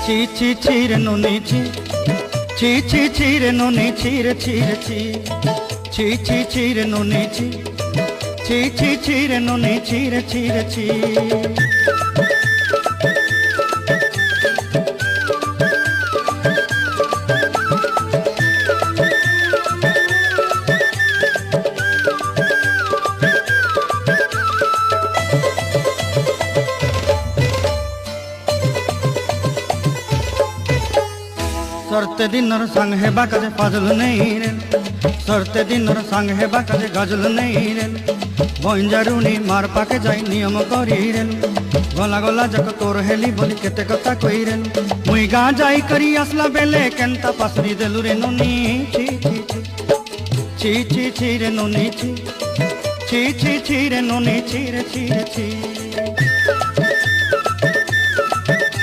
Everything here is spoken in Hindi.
ছি ছি ছি রে নুনি ছি ছি ছি ছি রে নুনি ছি রে ছি রে ছি ছি ছি ছি রে নুনি ছি ছি ছি ছি রে নুনি ছি রে ছি রে ছি। सरते दिनर संग हेबा काजे पाजल नहीं रे सरते दिनर संग हेबा काजे गजल नहीं रे बंजारुनी मार पाके जाई नियम करी रे गला गला जक तोर हेली बोली केते कथा कई रे मुई गा जाई करी असला बेले केनता पासरी देलु रे नुनी छी छी छी छी छी रे नुनी छी छी छी छी रे नुनी छी रे छी रे छी।